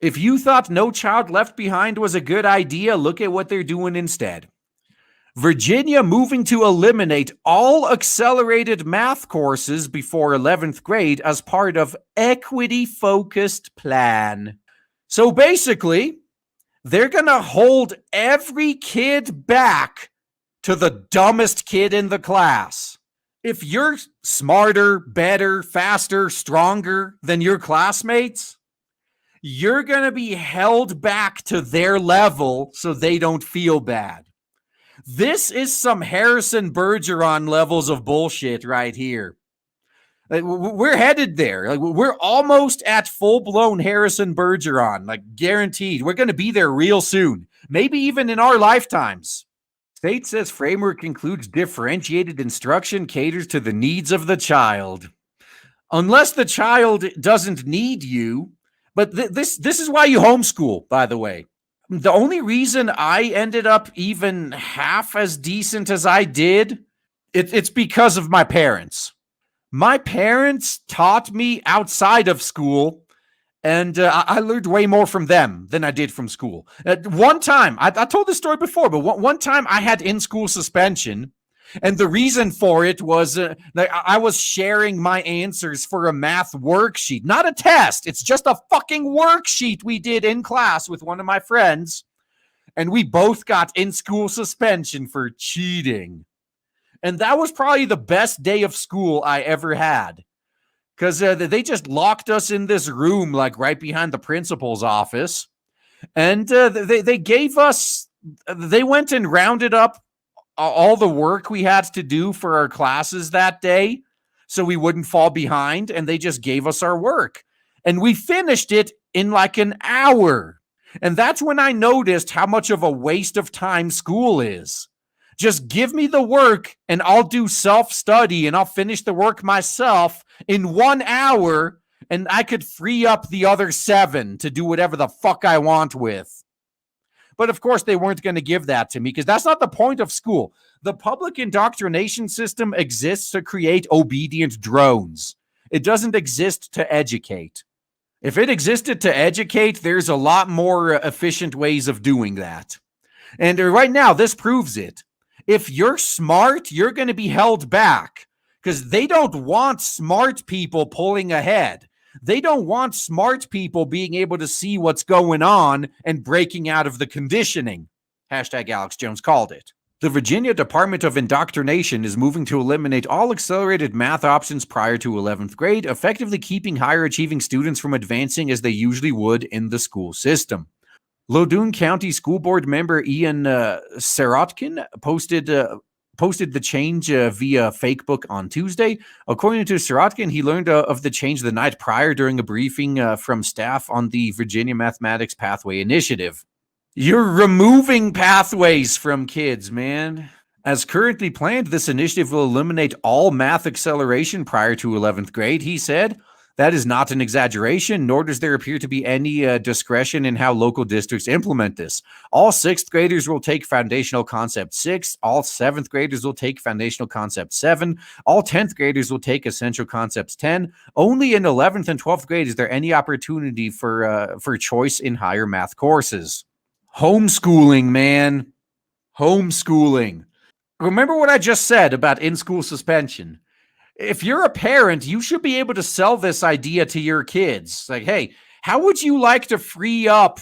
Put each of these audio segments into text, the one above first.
If you thought No Child Left Behind was a good idea, look at what they're doing instead. Virginia moving to eliminate all accelerated math courses before 11th grade as part of equity-focused plan. So basically, they're going to hold every kid back to the dumbest kid in the class. If you're smarter, better, faster, stronger than your classmates, you're going to be held back to their level so they don't feel bad. This is some Harrison Bergeron levels of bullshit right here. Like, we're headed there. Like, we're almost at full-blown Harrison Bergeron, like guaranteed. We're going to be there real soon, maybe even in our lifetimes. State says framework includes differentiated instruction, caters to the needs of the child. Unless the child doesn't need you, but this is why you homeschool, by the way. The only reason I ended up even half as decent as I did, it's because of my parents. My parents taught me outside of school, and I learned way more from them than I did from school. One time, I told this story before, but one time I had in-school suspension, and the reason for it was I was sharing my answers for a math worksheet, not a test. It's just a fucking worksheet we did in class with one of my friends, and we both got in-school suspension for cheating. And that was probably the best day of school I ever had, because they just locked us in this room, like right behind the principal's office, and they gave us, they went and rounded up all the work we had to do for our classes that day so we wouldn't fall behind, and they just gave us our work. And we finished it in like an hour. And that's when I noticed how much of a waste of time school is. Just give me the work and I'll do self-study and I'll finish the work myself in 1 hour, and I could free up the other 7 to do whatever the fuck I want with. But of course, they weren't going to give that to me because that's not the point of school. The public indoctrination system exists to create obedient drones. It doesn't exist to educate. If it existed to educate, there's a lot more efficient ways of doing that. And right now, this proves it. If you're smart, you're going to be held back because they don't want smart people pulling ahead. They don't want smart people being able to see what's going on and breaking out of the conditioning. Hashtag Alex Jones called it. The Virginia Department of Indoctrination is moving to eliminate all accelerated math options prior to 11th grade, effectively keeping higher achieving students from advancing as they usually would in the school system. Loudoun County School Board member Ian Sirotkin posted the change via Facebook on Tuesday. According to Sirotkin, he learned of the change the night prior during a briefing from staff on the Virginia Mathematics Pathway Initiative. You're removing pathways from kids, man. As currently planned, this initiative will eliminate all math acceleration prior to 11th grade, he said. That is not an exaggeration, nor does there appear to be any discretion in how local districts implement this. All 6th graders will take Foundational Concept 6. All 7th graders will take Foundational Concept 7. All 10th graders will take Essential Concepts 10. Only in 11th and 12th grade is there any opportunity for choice in higher math courses. Homeschooling, man. Homeschooling. Remember what I just said about in-school suspension. If you're a parent, you should be able to sell this idea to your kids. Like, hey, how would you like to free up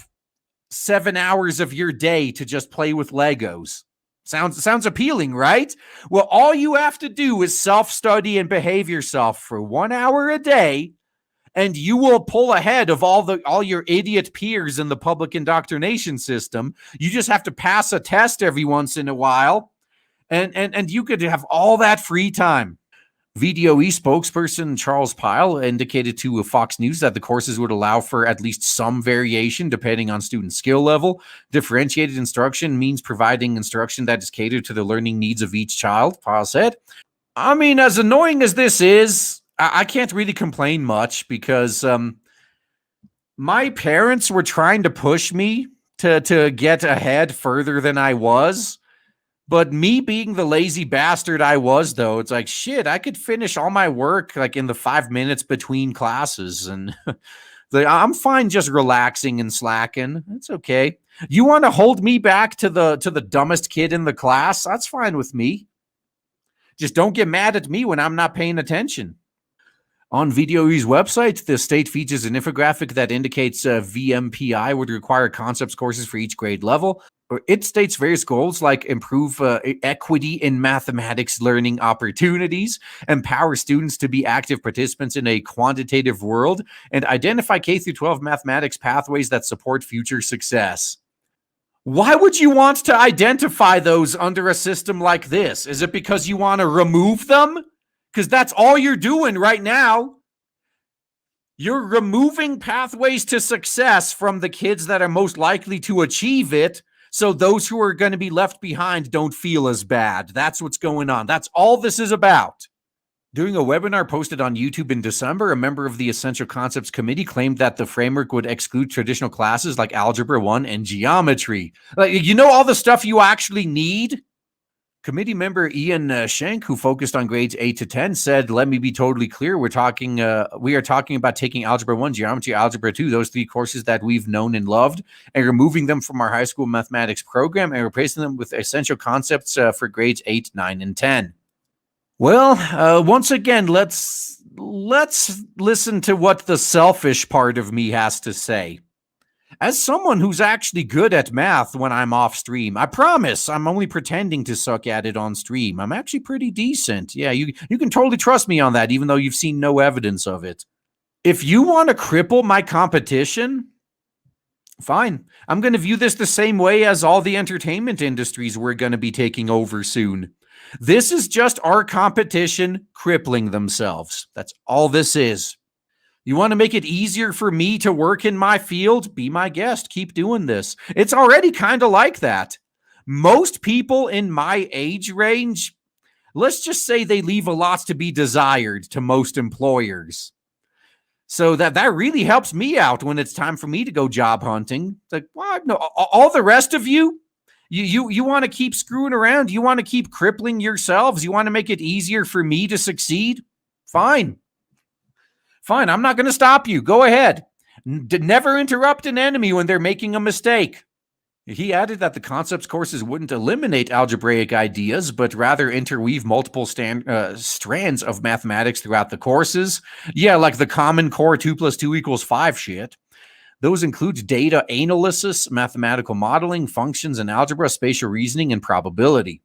7 hours of your day to just play with Legos? Sounds appealing, right? Well, all you have to do is self-study and behave yourself for 1 hour a day, and you will pull ahead of all your idiot peers in the public indoctrination system. You just have to pass a test every once in a while, and you could have all that free time. VDOE spokesperson Charles Pyle indicated to Fox News that the courses would allow for at least some variation depending on student skill level. Differentiated instruction means providing instruction that is catered to the learning needs of each child, Pyle said. I mean, as annoying as this is, I can't really complain much because my parents were trying to push me to get ahead further than I was. But me being the lazy bastard I was, though, it's like, shit, I could finish all my work like in the 5 minutes between classes. And I'm fine just relaxing and slacking. It's okay. You want to hold me back to the dumbest kid in the class? That's fine with me. Just don't get mad at me when I'm not paying attention. On VDOE's website, the state features an infographic that indicates VMPI would require concepts courses for each grade level. It states various goals like improve equity in mathematics learning opportunities, empower students to be active participants in a quantitative world, and identify K through 12 mathematics pathways that support future success. Why would you want to identify those under a system like this? Is it because you want to remove them? Because that's all you're doing right now. You're removing pathways to success from the kids that are most likely to achieve it, so those who are going to be left behind don't feel as bad. That's what's going on. That's all this is about. During a webinar posted on YouTube in December, a member of the Essential Concepts Committee claimed that the framework would exclude traditional classes like Algebra 1 and Geometry. You know all the stuff you actually need? Committee member Ian Schenk, who focused on grades 8 to 10, said, "Let me be totally clear. We are talking about taking Algebra 1, Geometry, Algebra 2, those three courses that we've known and loved, and removing them from our high school mathematics program and replacing them with essential concepts for grades 8, 9, and 10. Well, once again, let's listen to what the selfish part of me has to say. As someone who's actually good at math when I'm off stream, I promise I'm only pretending to suck at it on stream. I'm actually pretty decent. Yeah, you can totally trust me on that, even though you've seen no evidence of it. If you want to cripple my competition, fine. I'm going to view this the same way as all the entertainment industries we're going to be taking over soon. This is just our competition crippling themselves. That's all this is. You want to make it easier for me to work in my field? Be my guest. Keep doing this. It's already kind of like that. Most people in my age range, let's just say they leave a lot to be desired to most employers. So that really helps me out when it's time for me to go job hunting. It's like, well, no, all the rest of you, you want to keep screwing around. You want to keep crippling yourselves. You want to make it easier for me to succeed? Fine. Fine, I'm not going to stop you. Go ahead. Never interrupt an enemy when they're making a mistake. He added that the concepts courses wouldn't eliminate algebraic ideas, but rather interweave multiple strands of mathematics throughout the courses. Yeah, like the Common Core 2 + 2 = 5 shit. Those include data analysis, mathematical modeling, functions in algebra, spatial reasoning, and probability.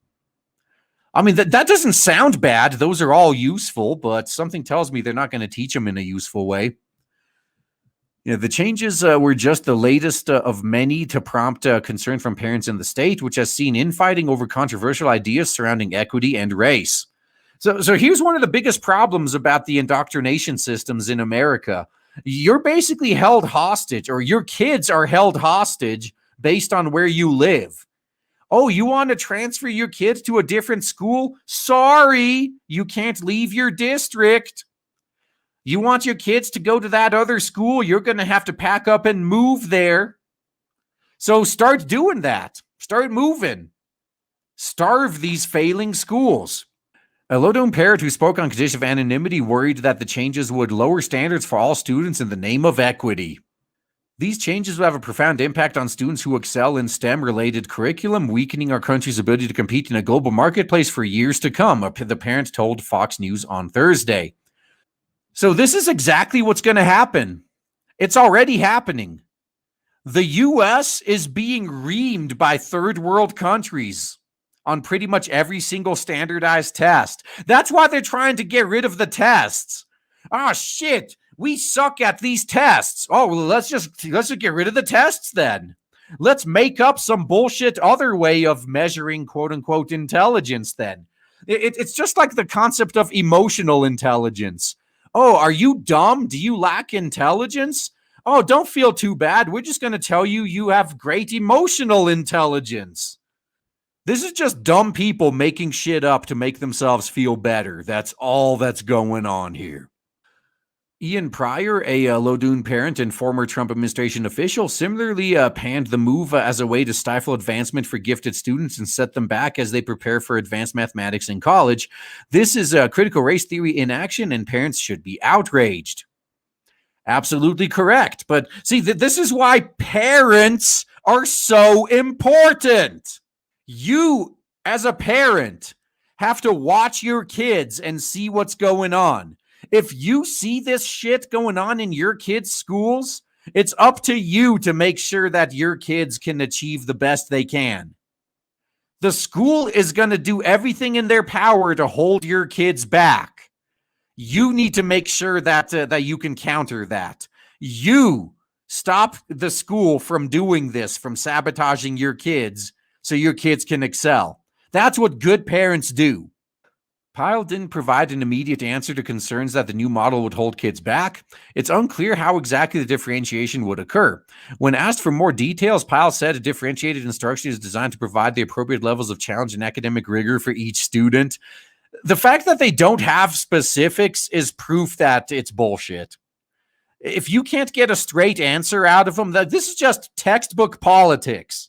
I mean, that doesn't sound bad. Those are all useful, but something tells me they're not going to teach them in a useful way. The changes were just the latest of many to prompt concern from parents in the state, which has seen infighting over controversial ideas surrounding equity and race. So here's one of the biggest problems about the indoctrination systems in America. You're basically held hostage, or your kids are held hostage based on where you live. Oh, you want to transfer your kids to a different school? Sorry, you can't leave your district. You want your kids to go to that other school? You're going to have to pack up and move there. So start doing that. Start moving. Starve these failing schools. A Lodone parent who spoke on condition of anonymity worried that the changes would lower standards for all students in the name of equity. These changes will have a profound impact on students who excel in STEM-related curriculum, weakening our country's ability to compete in a global marketplace for years to come, the parent told Fox News on Thursday. So this is exactly what's going to happen. It's already happening. The U.S. is being reamed by third world countries on pretty much every single standardized test. That's why they're trying to get rid of the tests. Oh, shit. We suck at these tests. Oh, well, let's just get rid of the tests then. Let's make up some bullshit other way of measuring quote unquote intelligence then. It's just like the concept of emotional intelligence. Oh, are you dumb? Do you lack intelligence? Oh, don't feel too bad. We're just going to tell you you have great emotional intelligence. This is just dumb people making shit up to make themselves feel better. That's all that's going on here. Ian Pryor, a Lodone parent and former Trump administration official, similarly panned the move as a way to stifle advancement for gifted students and set them back as they prepare for advanced mathematics in college. This is critical race theory in action, and parents should be outraged. Absolutely correct. But see, this is why parents are so important. You, as a parent, have to watch your kids and see what's going on. If you see this shit going on in your kids' schools, it's up to you to make sure that your kids can achieve the best they can. The school is going to do everything in their power to hold your kids back. You need to make sure that you can counter that. You stop the school from doing this, from sabotaging your kids, so your kids can excel. That's what good parents do. Pyle didn't provide an immediate answer to concerns that the new model would hold kids back. It's unclear how exactly the differentiation would occur. When asked for more details, Pyle said a differentiated instruction is designed to provide the appropriate levels of challenge and academic rigor for each student. The fact that they don't have specifics is proof that it's bullshit. If you can't get a straight answer out of them, this is just textbook politics.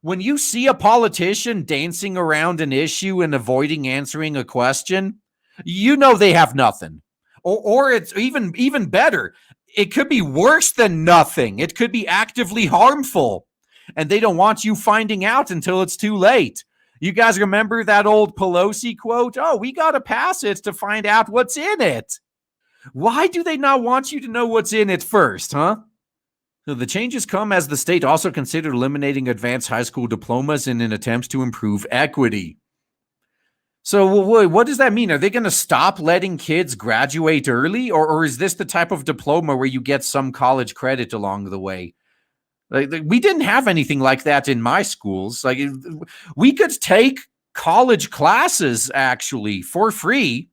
When you see a politician dancing around an issue and avoiding answering a question, you know they have nothing. Or it's even better. It could be worse than nothing. It could be actively harmful. And they don't want you finding out until it's too late. You guys remember that old Pelosi quote? Oh, we got to pass it to find out what's in it. Why do they not want you to know what's in it first, huh? So the changes come as the state also considered eliminating advanced high school diplomas in an attempt to improve equity. So what does that mean? Are they going to stop letting kids graduate early? Or is this the type of diploma where you get some college credit along the way? Like, we didn't have anything like that in my schools. Like, we could take college classes actually for free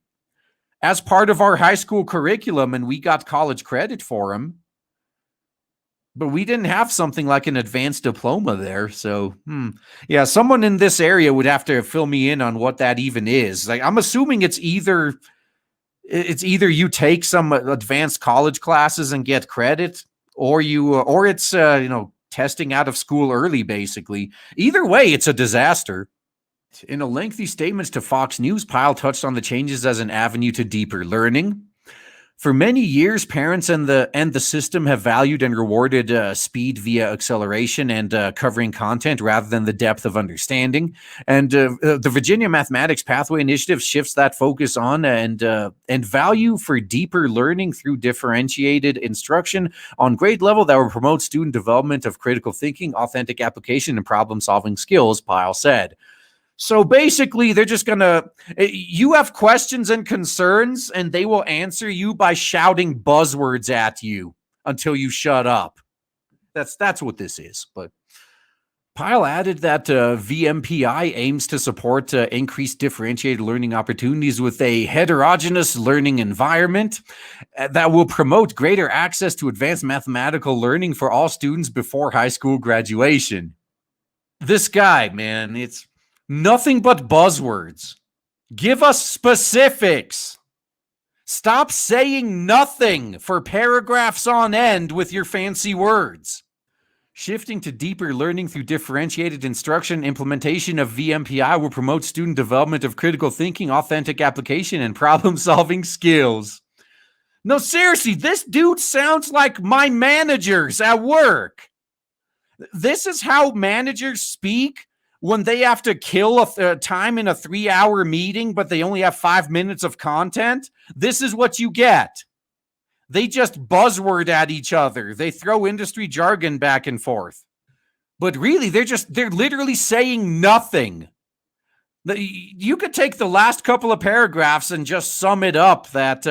as part of our high school curriculum, and we got college credit for them. But we didn't have something like an advanced diploma there. So, yeah, someone in this area would have to fill me in on what that even is. Like, I'm assuming it's either you take some advanced college classes and get credit, or it's testing out of school early, basically. Either way, it's a disaster. In a lengthy statement to Fox News, Pyle touched on the changes as an avenue to deeper learning. For many years, parents and the system have valued and rewarded speed via acceleration and covering content rather than the depth of understanding. And the Virginia Mathematics Pathway Initiative shifts that focus on and value for deeper learning through differentiated instruction on grade level that will promote student development of critical thinking, authentic application, and problem-solving skills, Pyle said. So basically, they're just you have questions and concerns, and they will answer you by shouting buzzwords at you until you shut up. That's what this is. But Pyle added that VMPI aims to support increased differentiated learning opportunities with a heterogeneous learning environment that will promote greater access to advanced mathematical learning for all students before high school graduation. This guy, man, it's nothing but buzzwords. Give us specifics. Stop saying nothing for paragraphs on end with your fancy words. Shifting to deeper learning through differentiated instruction, implementation of VMPI will promote student development of critical thinking, authentic application, and problem-solving skills. No, seriously, this dude sounds like my managers at work. This is how managers speak when they have to kill a time in a 3-hour meeting, but they only have 5 minutes of content. This is what you get. They just buzzword at each other. They throw industry jargon back and forth. But really, they're literally saying nothing. You could take the last couple of paragraphs and just sum it up that,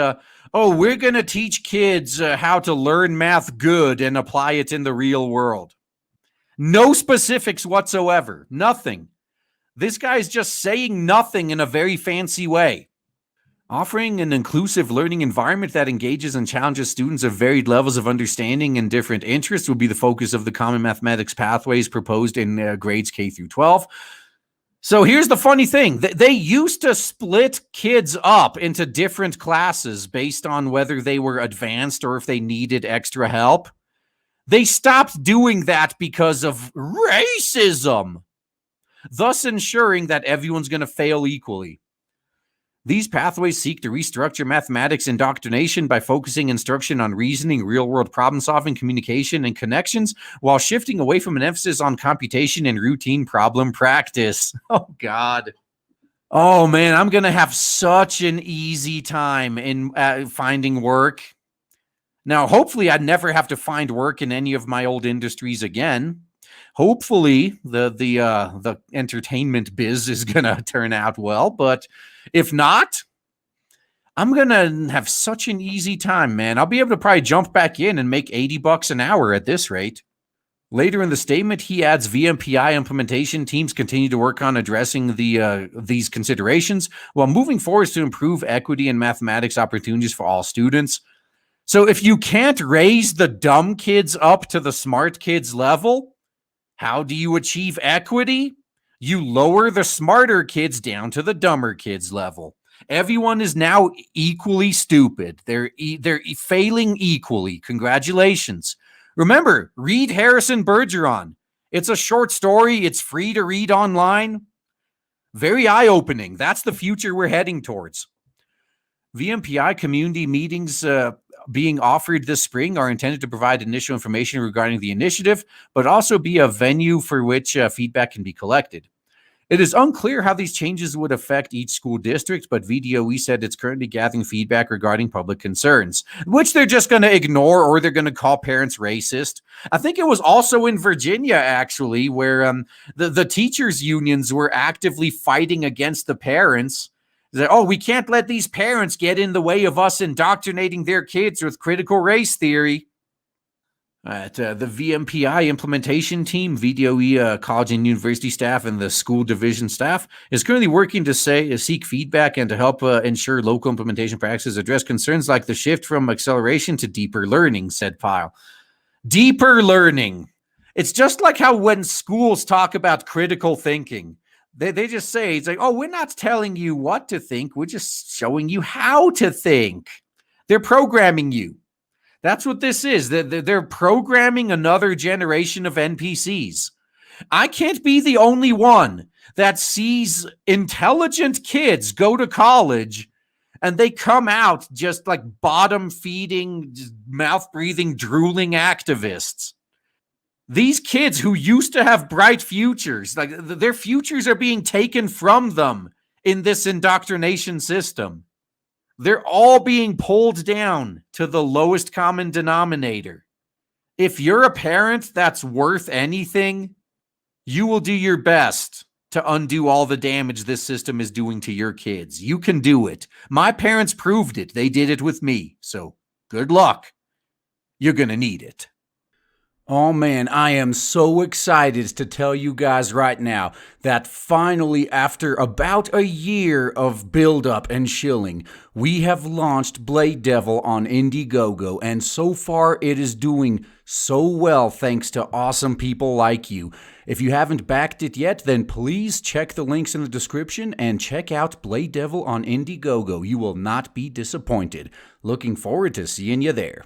we're going to teach kids how to learn math good and apply it in the real world. No specifics whatsoever. Nothing. This guy's just saying nothing in a very fancy way. Offering an inclusive learning environment that engages and challenges students of varied levels of understanding and different interests will be the focus of the Common Mathematics Pathways proposed in grades K through 12. So here's the funny thing. They used to split kids up into different classes based on whether they were advanced or if they needed extra help. They stopped doing that because of racism, thus ensuring that everyone's going to fail equally. These pathways seek to restructure mathematics indoctrination by focusing instruction on reasoning, real-world problem-solving, communication, and connections, while shifting away from an emphasis on computation and routine problem practice. Oh, God. Oh, man, I'm going to have such an easy time in finding work. Now, hopefully, I'd never have to find work in any of my old industries again. Hopefully, the entertainment biz is going to turn out well, but if not, I'm going to have such an easy time, man. I'll be able to probably jump back in and make $80 an hour at this rate. Later in the statement, he adds VMPI implementation teams continue to work on addressing these considerations while moving forward to improve equity and mathematics opportunities for all students. So if you can't raise the dumb kids up to the smart kids level, how do you achieve equity? You lower the smarter kids down to the dumber kids level. Everyone is now equally stupid. They're failing equally. Congratulations. Remember, read Harrison Bergeron. It's a short story. It's free to read online. Very eye-opening. That's the future we're heading towards. VMPI community meetings being offered this spring are intended to provide initial information regarding the initiative, but also be a venue for which feedback can be collected. It is unclear how these changes would affect each school district, but VDOE said it's currently gathering feedback regarding public concerns, which they're just going to ignore or they're going to call parents racist. I think it was also in Virginia, actually, where the teachers' unions were actively fighting against the parents. That, oh, we can't let these parents get in the way of us indoctrinating their kids with critical race theory. At the VMPI implementation team, VDOE college and university staff and the school division staff is currently working to seek feedback and to help ensure local implementation practices address concerns like the shift from acceleration to deeper learning, said Pyle. Deeper learning. It's just like how when schools talk about critical thinking, they just say, it's like, oh, we're not telling you what to think. We're just showing you how to think. They're programming you. That's what this is. They're programming another generation of NPCs. I can't be the only one that sees intelligent kids go to college and they come out just like bottom-feeding, mouth-breathing, drooling activists. These kids who used to have bright futures, like their futures are being taken from them in this indoctrination system. They're all being pulled down to the lowest common denominator. If you're a parent that's worth anything, you will do your best to undo all the damage this system is doing to your kids. You can do it. My parents proved it. They did it with me. So good luck. You're going to need it. Oh man, I am so excited to tell you guys right now that finally, after about a year of build-up and shilling, we have launched Blade Devil on Indiegogo, and so far it is doing so well thanks to awesome people like you. If you haven't backed it yet, then please check the links in the description and check out Blade Devil on Indiegogo. You will not be disappointed. Looking forward to seeing you there.